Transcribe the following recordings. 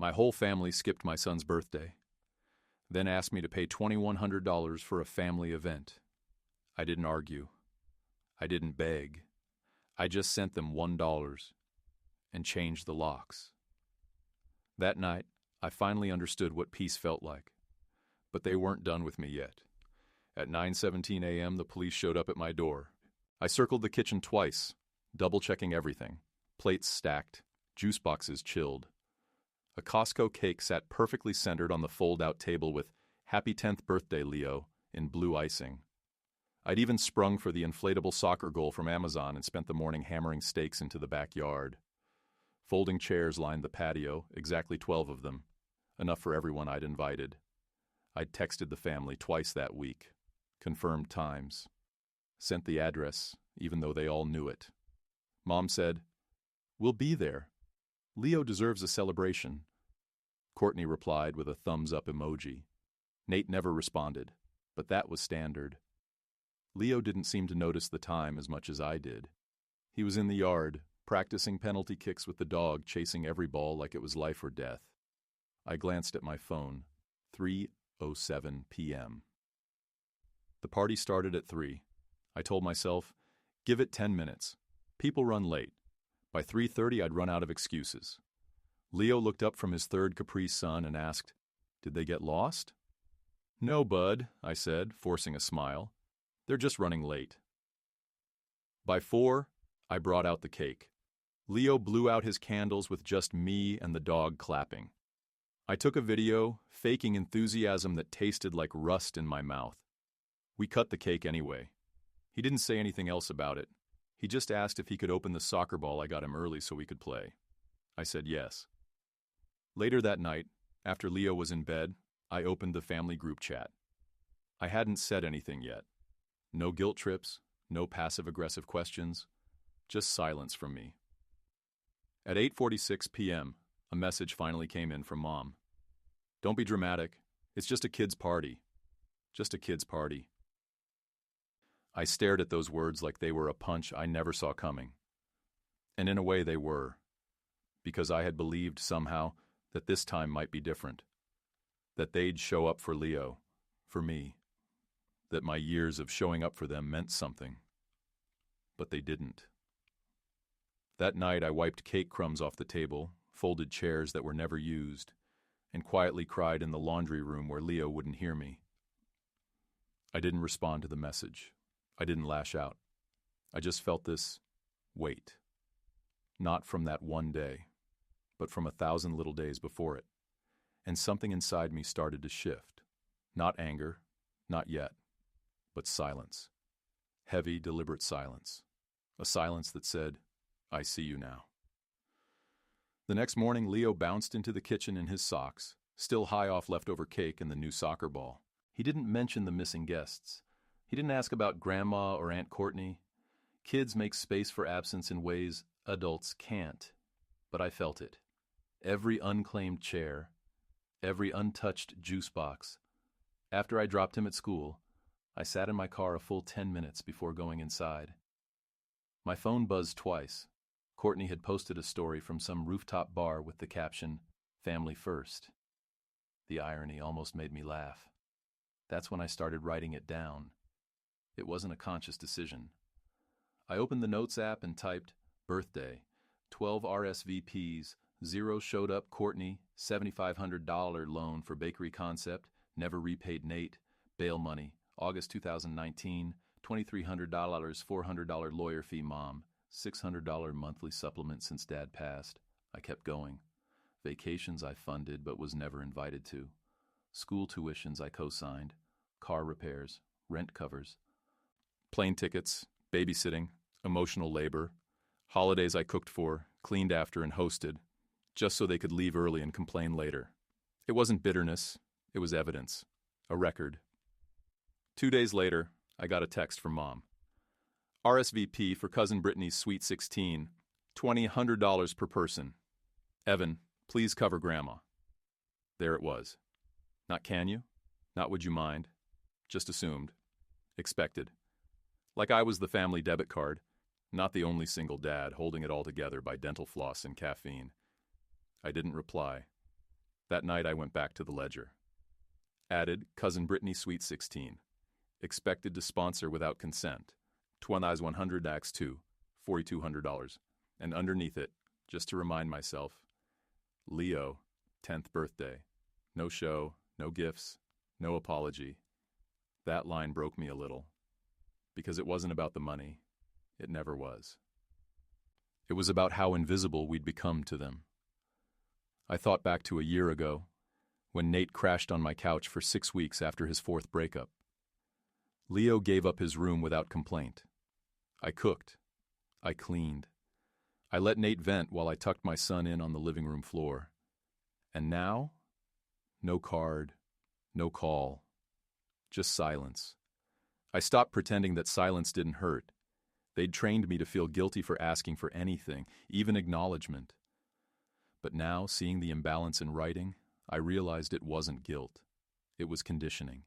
My whole family skipped my son's birthday, then asked me to pay $2,100 for a family event. I didn't argue. I didn't beg. I just sent them $1 and changed the locks. That night, I finally understood what peace felt like. But they weren't done with me yet. At 9:17 a.m., the police showed up at my door. I circled the kitchen twice, double-checking everything. Plates stacked, juice boxes chilled. A Costco cake sat perfectly centered on the fold-out table with "Happy 10th Birthday, Leo" in blue icing. I'd even sprung for the inflatable soccer goal from Amazon and spent the morning hammering stakes into the backyard. Folding chairs lined the patio, exactly 12 of them, enough for everyone I'd invited. I'd texted the family twice that week, confirmed times, sent the address, even though they all knew it. Mom said, "We'll be there. Leo deserves a celebration." Courtney replied with a thumbs-up emoji. Nate never responded, but that was standard. Leo didn't seem to notice the time as much as I did. He was in the yard, practicing penalty kicks with the dog, chasing every ball like it was life or death. I glanced at my phone. 3:07 p.m. The party started at 3. I told myself, give it 10 minutes. People run late. By 3:30, I'd run out of excuses. Leo looked up from his third Capri Sun and asked, "Did they get lost?" "No, bud," I said, forcing a smile. "They're just running late." By 4, I brought out the cake. Leo blew out his candles with just me and the dog clapping. I took a video, faking enthusiasm that tasted like rust in my mouth. We cut the cake anyway. He didn't say anything else about it. He just asked if he could open the soccer ball I got him early so we could play. I said yes. Later that night, after Leo was in bed, I opened the family group chat. I hadn't said anything yet. No guilt trips, no passive-aggressive questions, just silence from me. At 8:46 p.m., a message finally came in from Mom. "Don't be dramatic. It's just a kid's party. Just a kid's party." I stared at those words like they were a punch I never saw coming. And in a way they were, because I had believed somehow that this time might be different, that they'd show up for Leo, for me, that my years of showing up for them meant something. But they didn't. That night I wiped cake crumbs off the table, folded chairs that were never used, and quietly cried in the laundry room where Leo wouldn't hear me. I didn't respond to the message. I didn't lash out. I just felt this weight. Not from that one day, but from 1,000 little days before it. And something inside me started to shift. Not anger, not yet, but silence. Heavy, deliberate silence. A silence that said, "I see you now." The next morning, Leo bounced into the kitchen in his socks, still high off leftover cake and the new soccer ball. He didn't mention the missing guests. He didn't ask about Grandma or Aunt Courtney. Kids make space for absence in ways adults can't. But I felt it. Every unclaimed chair, every untouched juice box. After I dropped him at school, I sat in my car a full 10 minutes before going inside. My phone buzzed twice. Courtney had posted a story from some rooftop bar with the caption, "Family First." The irony almost made me laugh. That's when I started writing it down. It wasn't a conscious decision. I opened the Notes app and typed, "Birthday, 12 RSVPs, 0 showed up Courtney, $7,500 loan for bakery concept, never repaid Nate, bail money, August 2019, $2,300, $400 lawyer fee Mom, $600 monthly supplement since Dad passed." I kept going. Vacations I funded but was never invited to. School tuitions I co-signed. Car repairs. Rent covers. Plane tickets. Babysitting. Emotional labor. Holidays I cooked for, cleaned after, and hosted, just so they could leave early and complain later. It wasn't bitterness. It was evidence. A record. 2 days later, I got a text from Mom. "RSVP for Cousin Brittany's Sweet 16, $2,100 per person. Evan, please cover Grandma." There it was. Not "can you?" Not "would you mind?" Just assumed. Expected. Like I was the family debit card, not the only single dad holding it all together by dental floss and caffeine. I didn't reply. That night I went back to the ledger. Added, cousin Brittany Sweet 16. Expected to sponsor without consent. 2100 Acts 2, $4,200. And underneath it, just to remind myself, Leo, 10th birthday. No show, no gifts, no apology. That line broke me a little. Because it wasn't about the money. It never was. It was about how invisible we'd become to them. I thought back to a year ago, when Nate crashed on my couch for 6 weeks after his 4th breakup. Leo gave up his room without complaint. I cooked. I cleaned. I let Nate vent while I tucked my son in on the living room floor. And now, no card, no call, just silence. I stopped pretending that silence didn't hurt. They'd trained me to feel guilty for asking for anything, even acknowledgement. But now, seeing the imbalance in writing, I realized it wasn't guilt. It was conditioning.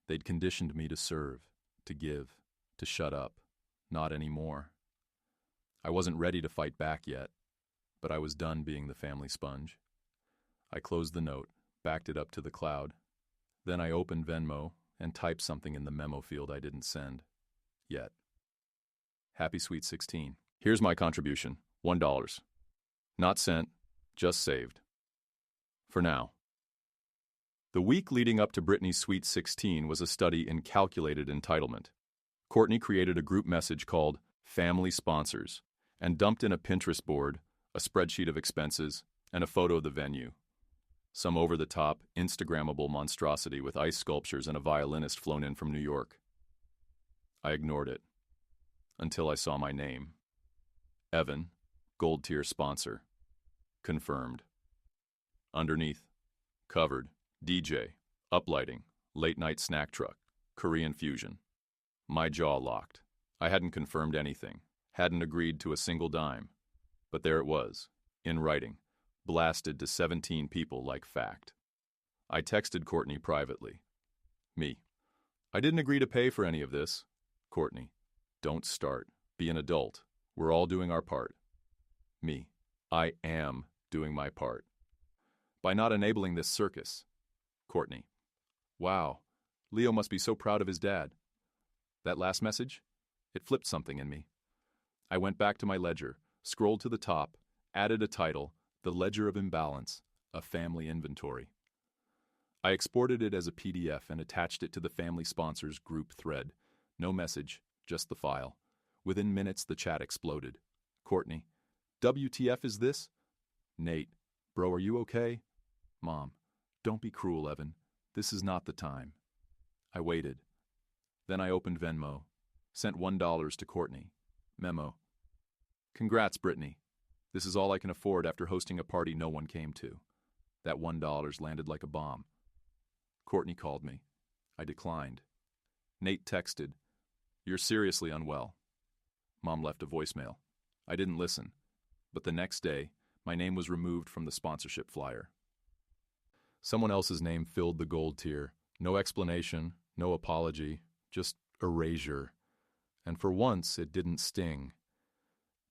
They'd conditioned me to serve, to give, to shut up. Not anymore. I wasn't ready to fight back yet, but I was done being the family sponge. I closed the note, backed it up to the cloud. Then I opened Venmo and typed something in the memo field I didn't send. Yet. Happy Sweet 16. Here's my contribution, $1. Not sent, just saved. For now. The week leading up to Brittany's Sweet 16 was a study in calculated entitlement. Courtney created a group message called Family Sponsors and dumped in a Pinterest board, a spreadsheet of expenses, and a photo of the venue. Some over-the-top, Instagrammable monstrosity with ice sculptures and a violinist flown in from New York. I ignored it. Until I saw my name. Evan, Gold Tier Sponsor. Confirmed. Underneath, covered, DJ, uplighting, late-night snack truck, Korean fusion. My jaw locked. I hadn't confirmed anything, hadn't agreed to a single dime. But there it was, in writing, blasted to 17 people like fact. I texted Courtney privately. Me. I didn't agree to pay for any of this. Courtney. Don't start. Be an adult. We're all doing our part. Me. I am doing my part. By not enabling this circus. Courtney. Wow. Leo must be so proud of his dad. That last message? It flipped something in me. I went back to my ledger, scrolled to the top, added a title, The Ledger of Imbalance, a family inventory. I exported it as a PDF and attached it to the family sponsors group thread. No message, just the file. Within minutes, the chat exploded. Courtney. WTF is this? Nate. Bro, are you okay? Mom. Don't be cruel, Evan. This is not the time. I waited. Then I opened Venmo. Sent $1 to Courtney. Memo. Congrats, Brittany. This is all I can afford after hosting a party no one came to. That $1 landed like a bomb. Courtney called me. I declined. Nate texted. You're seriously unwell. Mom left a voicemail. I didn't listen. But the next day, my name was removed from the sponsorship flyer. Someone else's name filled the gold tier. No explanation, no apology, just erasure. And for once, it didn't sting.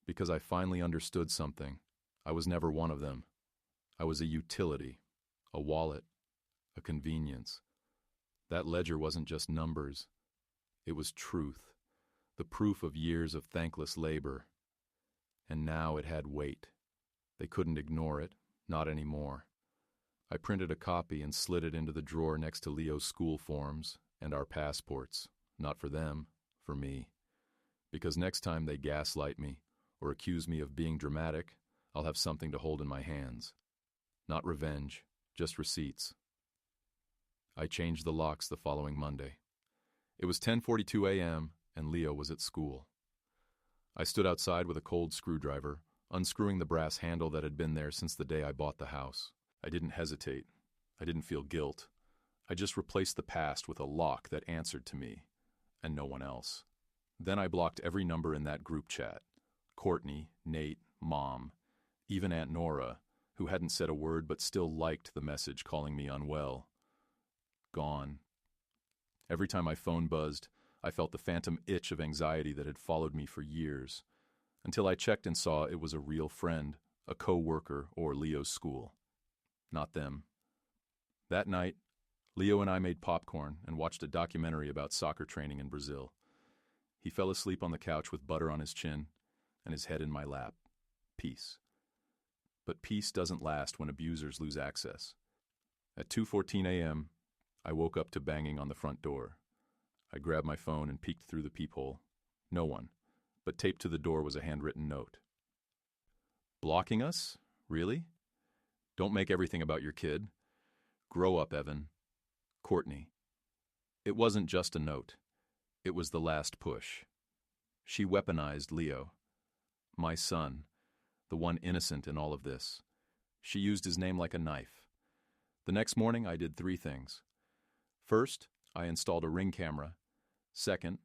Because I finally understood something. I was never one of them. I was a utility, a wallet, a convenience. That ledger wasn't just numbers. It was truth, the proof of years of thankless labor. And now it had weight. They couldn't ignore it, not anymore. I printed a copy and slid it into the drawer next to Leo's school forms and our passports. Not for them, for me. Because next time they gaslight me or accuse me of being dramatic, I'll have something to hold in my hands. Not revenge, just receipts. I changed the locks the following Monday. It was 10:42 a.m. and Leo was at school. I stood outside with a cold screwdriver, unscrewing the brass handle that had been there since the day I bought the house. I didn't hesitate. I didn't feel guilt. I just replaced the past with a lock that answered to me, and no one else. Then I blocked every number in that group chat. Courtney, Nate, Mom, even Aunt Nora, who hadn't said a word but still liked the message calling me unwell. Gone. Every time my phone buzzed, I felt the phantom itch of anxiety that had followed me for years, until I checked and saw it was a real friend, a co-worker, or Leo's school. Not them. That night, Leo and I made popcorn and watched a documentary about soccer training in Brazil. He fell asleep on the couch with butter on his chin and his head in my lap. Peace. But peace doesn't last when abusers lose access. At 2:14 a.m., I woke up to banging on the front door. I grabbed my phone and peeked through the peephole. No one, but taped to the door was a handwritten note. Blocking us? Really? Don't make everything about your kid. Grow up, Evan. Courtney. It wasn't just a note. It was the last push. She weaponized Leo. My son, the one innocent in all of this. She used his name like a knife. The next morning, I did 3 things. First, I installed a Ring camera. Second,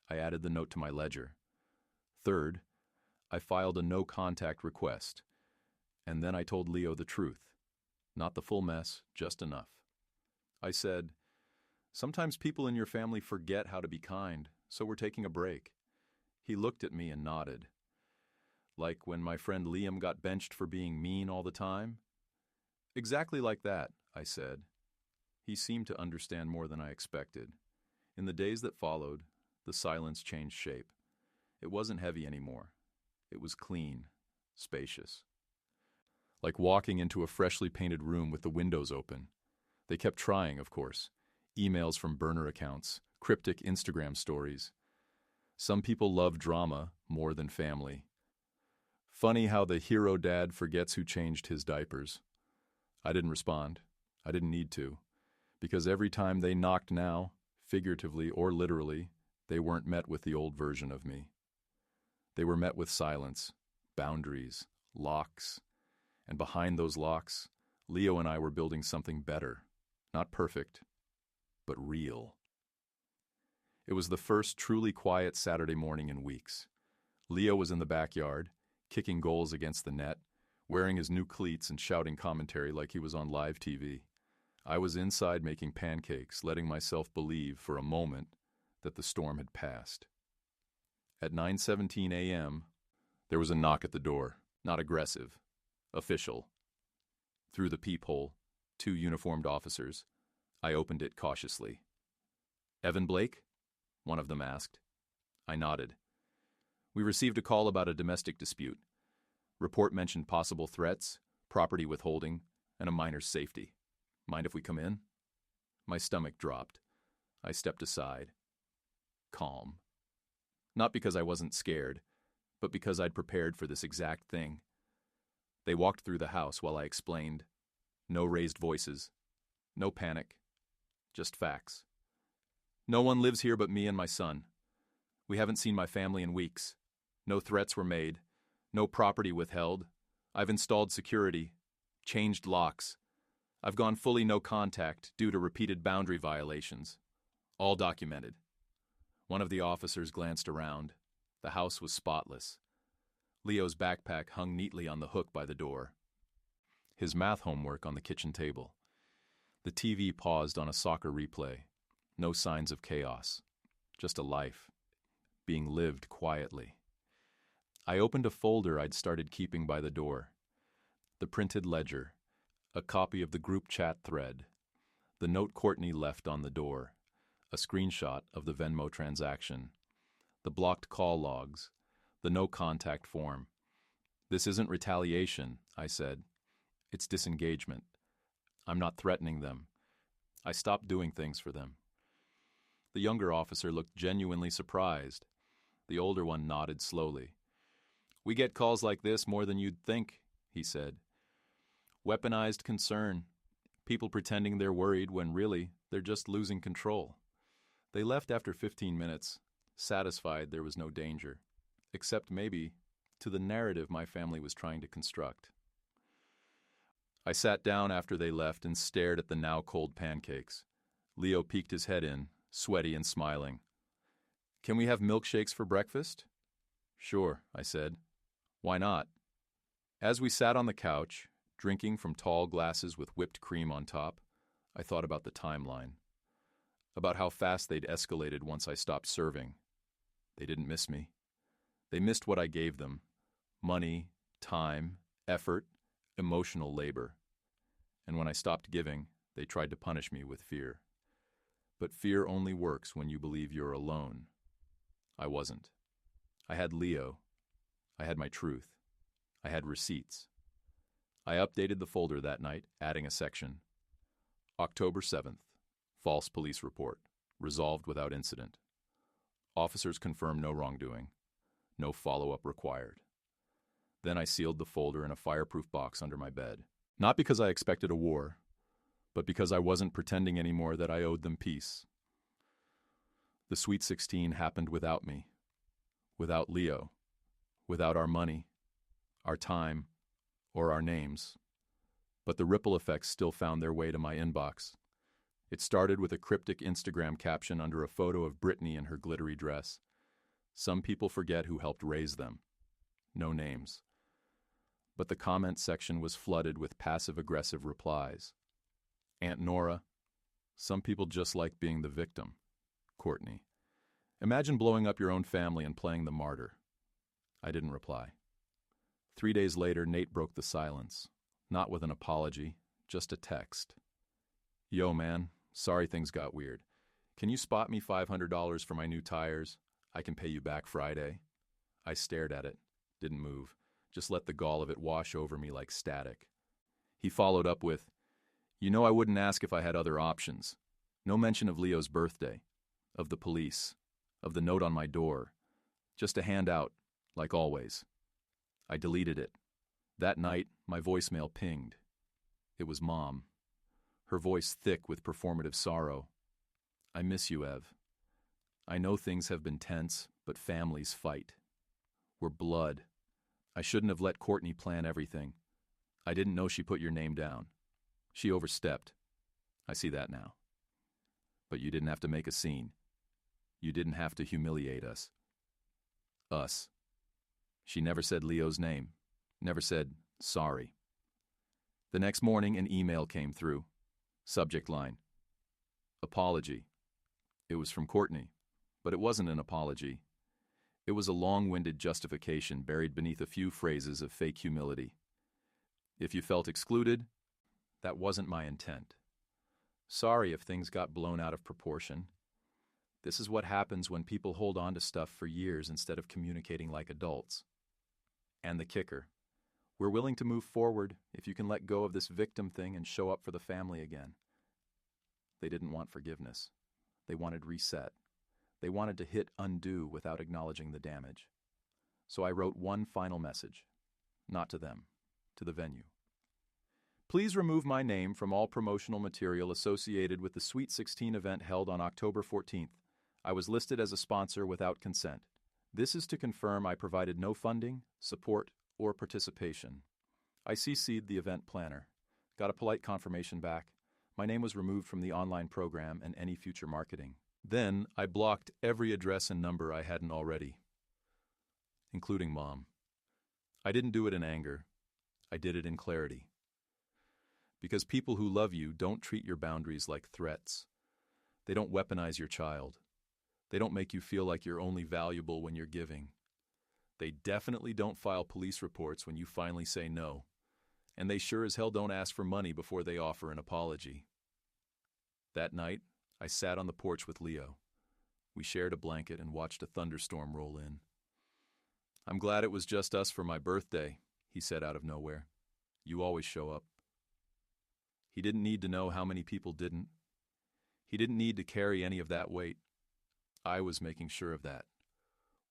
I added the note to my ledger. Third, I filed a no-contact request. And then I told Leo the truth. Not the full mess, just enough. I said, "Sometimes people in your family forget how to be kind, so we're taking a break." He looked at me and nodded. Like when my friend Liam got benched for being mean all the time? Exactly like that, I said. He seemed to understand more than I expected. In the days that followed, the silence changed shape. It wasn't heavy anymore. It was clean, spacious. Like walking into a freshly painted room with the windows open. They kept trying, of course. Emails from burner accounts, cryptic Instagram stories. Some people love drama more than family. Funny how the hero dad forgets who changed his diapers. I didn't respond. I didn't need to. Because every time they knocked now, figuratively or literally, they weren't met with the old version of me. They were met with silence, boundaries, locks. And behind those locks, Leo and I were building something better. Not perfect, but real. It was the first truly quiet Saturday morning in weeks. Leo was in the backyard, kicking goals against the net, wearing his new cleats and shouting commentary like he was on live TV. I was inside making pancakes, letting myself believe for a moment that the storm had passed. At 9:17 a.m., there was a knock at the door, not aggressive, official. Through the peephole, 2 uniformed officers. I opened it cautiously. "Evan Blake?" one of them asked. I nodded. "We received a call about a domestic dispute. Report mentioned possible threats, property withholding, and a minor's safety. Mind if we come in?" My stomach dropped. I stepped aside. Calm. Not because I wasn't scared, but because I'd prepared for this exact thing. They walked through the house while I explained. No raised voices. No panic. Just facts. "No one lives here but me and my son. We haven't seen my family in weeks. No threats were made. No property withheld. I've installed security. Changed locks. I've gone fully no contact due to repeated boundary violations. All documented." One of the officers glanced around. The house was spotless. Leo's backpack hung neatly on the hook by the door. His math homework on the kitchen table. The TV paused on a soccer replay. No signs of chaos. Just a life. Being lived quietly. I opened a folder I'd started keeping by the door. The printed ledger. A copy of the group chat thread. The note Courtney left on the door. A screenshot of the Venmo transaction. The blocked call logs. The no-contact form. "This isn't retaliation," I said. "It's disengagement. I'm not threatening them. I stopped doing things for them." The younger officer looked genuinely surprised. The older one nodded slowly. "We get calls like this more than you'd think," he said. "Weaponized concern. People pretending they're worried when really they're just losing control." They left after 15 minutes, satisfied there was no danger, except maybe to the narrative my family was trying to construct. I sat down after they left and stared at the now cold pancakes. Leo peeked his head in, sweaty and smiling. "Can we have milkshakes for breakfast?" "Sure," I said. "Why not?" As we sat on the couch, drinking from tall glasses with whipped cream on top, I thought about the timeline. About how fast they'd escalated once I stopped serving. They didn't miss me. They missed what I gave them. Money, time, effort, emotional labor. And when I stopped giving, They tried to punish me with fear. But fear only works when you believe you're alone. I wasn't. I had Leo. I had my truth. I had receipts. I updated the folder that night, adding a section. October 7th. False police report. Resolved without incident. Officers confirmed no wrongdoing. No follow-up required. Then I sealed the folder in a fireproof box under my bed. Not because I expected a war, but because I wasn't pretending anymore that I owed them peace. The Sweet 16 happened without me, without Leo, without our money, our time, or our names. But the ripple effects still found their way to my inbox. It started with a cryptic Instagram caption under a photo of Brittany in her glittery dress. Some people forget who helped raise them. No names. But the comment section was flooded with passive-aggressive replies. Aunt Nora, some people just like being the victim. Courtney, imagine blowing up your own family and playing the martyr. I didn't reply. 3 days later, Nate broke the silence. Not with an apology, just a text. Yo, man, sorry things got weird. Can you spot me $500 for my new tires? I can pay you back Friday. I stared at it, didn't move, just let the gall of it wash over me like static. He followed up with, you know I wouldn't ask if I had other options. No mention of Leo's birthday, of the police, of the note on my door. Just a handout, like always. I deleted it. That night, my voicemail pinged. It was Mom. Her voice thick with performative sorrow. I miss you, Ev. I know things have been tense, but families fight. We're blood. I shouldn't have let Courtney plan everything. I didn't know she put your name down. She overstepped. I see that now. But you didn't have to make a scene. You didn't have to humiliate us. Us. She never said Leo's name. Never said, sorry. The next morning, an email came through. Subject line. Apology. It was from Courtney, but it wasn't an apology. It was a long-winded justification buried beneath a few phrases of fake humility. If you felt excluded, that wasn't my intent. Sorry if things got blown out of proportion. This is what happens when people hold on to stuff for years instead of communicating like adults. And the kicker. We're willing to move forward if you can let go of this victim thing and show up for the family again. They didn't want forgiveness. They wanted reset. They wanted to hit undo without acknowledging the damage. So I wrote one final message. Not to them, to the venue. Please remove my name from all promotional material associated with the Sweet 16 event held on October 14th. I was listed as a sponsor without consent. This is to confirm I provided no funding, support, or participation. I CC'd the event planner. Got a polite confirmation back. My name was removed from the online program and any future marketing. Then I blocked every address and number I hadn't already, including Mom. I didn't do it in anger. I did it in clarity. Because people who love you don't treat your boundaries like threats. They don't weaponize your child. They don't make you feel like you're only valuable when you're giving. They definitely don't file police reports when you finally say no. And they sure as hell don't ask for money before they offer an apology. That night, I sat on the porch with Leo. We shared a blanket and watched a thunderstorm roll in. I'm glad it was just us for my birthday, he said out of nowhere. You always show up. He didn't need to know how many people didn't. He didn't need to carry any of that weight. I was making sure of that.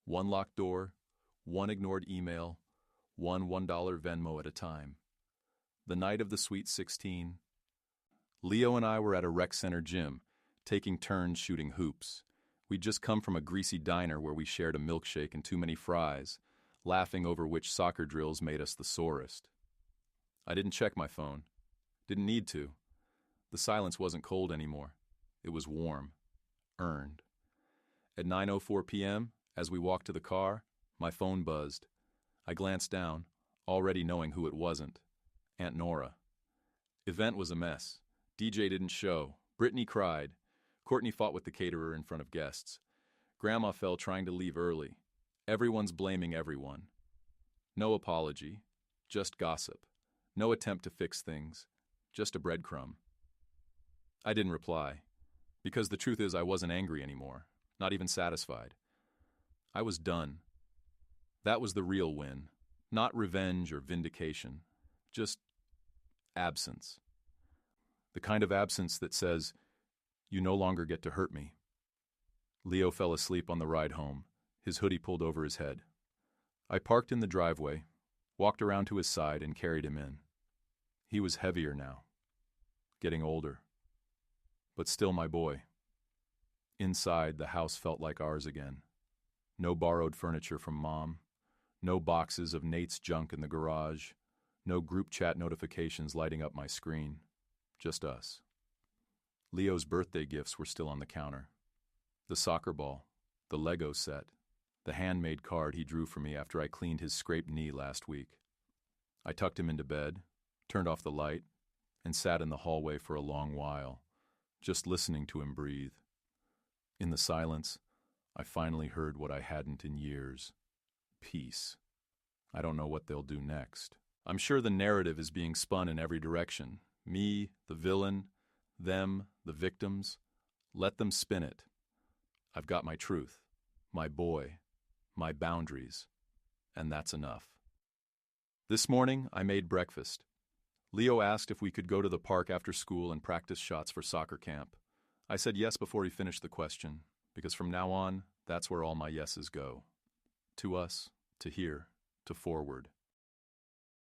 One locked door, one ignored email, one $1 Venmo at a time. The night of the Sweet 16, Leo and I were at a rec center gym, taking turns shooting hoops. We'd just come from a greasy diner where we shared a milkshake and too many fries, laughing over which soccer drills made us the sorest. I didn't check my phone. Didn't need to. The silence wasn't cold anymore. It was warm. Earned. At 9:04 p.m., as we walked to the car, my phone buzzed. I glanced down, already knowing who it wasn't. Aunt Nora. Event was a mess. DJ didn't show. Brittany cried. Courtney fought with the caterer in front of guests. Grandma fell trying to leave early. Everyone's blaming everyone. No apology. Just gossip. No attempt to fix things. Just a breadcrumb. I didn't reply, because the truth is I wasn't angry anymore, not even satisfied. I was done. That was the real win, not revenge or vindication, just absence. The kind of absence that says, you no longer get to hurt me. Leo fell asleep on the ride home, his hoodie pulled over his head. I parked in the driveway, walked around to his side, and carried him in. He was heavier now, getting older, but still my boy. Inside, the house felt like ours again. No borrowed furniture from Mom, no boxes of Nate's junk in the garage, no group chat notifications lighting up my screen, just us. Leo's birthday gifts were still on the counter. The soccer ball, the Lego set, the handmade card he drew for me after I cleaned his scraped knee last week. I tucked him into bed, turned off the light, and sat in the hallway for a long while, just listening to him breathe. In the silence, I finally heard what I hadn't in years. Peace. I don't know what they'll do next. I'm sure the narrative is being spun in every direction. Me, the villain, them, the victims. Let them spin it. I've got my truth, my boy, my boundaries, and that's enough. This morning, I made breakfast. Leo asked if we could go to the park after school and practice shots for soccer camp. I said yes before he finished the question, because from now on, that's where all my yeses go. To us, to here, to forward.